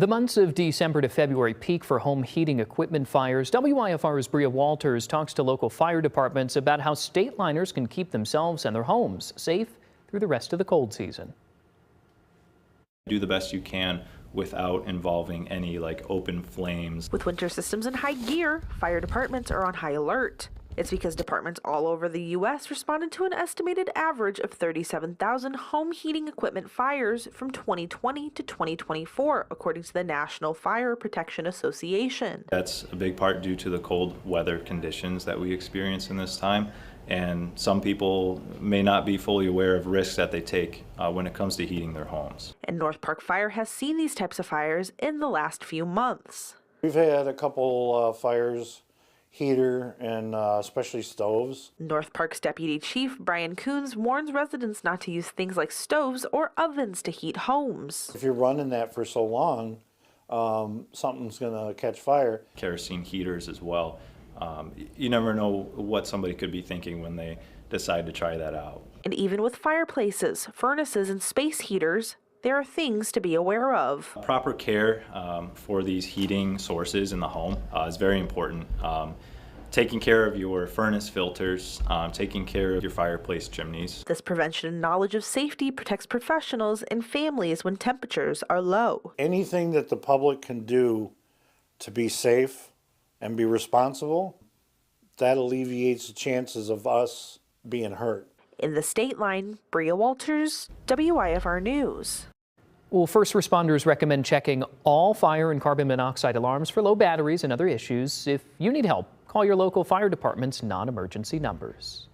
The months of December to February peak for home heating equipment fires. WIFR's Bria Walters talks to local fire departments about how Stateliners can keep themselves and their homes safe through the rest of the cold season. Do the best you can without involving any open flames. With winter systems in high gear, fire departments are on high alert. It's because departments all over the U.S. responded to an estimated average of 37,000 home heating equipment fires from 2020 to 2024, according to the National Fire Protection Association. That's a big part due to the cold weather conditions that we experience in this time. And some people may not be fully aware of risks that they take when it comes to heating their homes. And North Park Fire has seen these types of fires in the last few months. We've had a couple fires, heater and especially stoves. North Park's Deputy Chief Brian Coons warns residents not to use things like stoves or ovens to heat homes. If you're running that for so long, something's going to catch fire. Kerosene heaters as well. You never know what somebody could be thinking when they decide to try that out. And even with fireplaces, furnaces, and space heaters, there are things to be aware of. Proper care for these heating sources in the home is very important. Taking care of your furnace filters, taking care of your fireplace chimneys. This prevention and knowledge of safety protects professionals and families when temperatures are low. Anything that the public can do to be safe and be responsible, that alleviates the chances of us being hurt. In the state line, Bria Walters, WIFR News. Well, first responders recommend checking all fire and carbon monoxide alarms for low batteries and other issues. If you need help, call your local fire department's non-emergency numbers.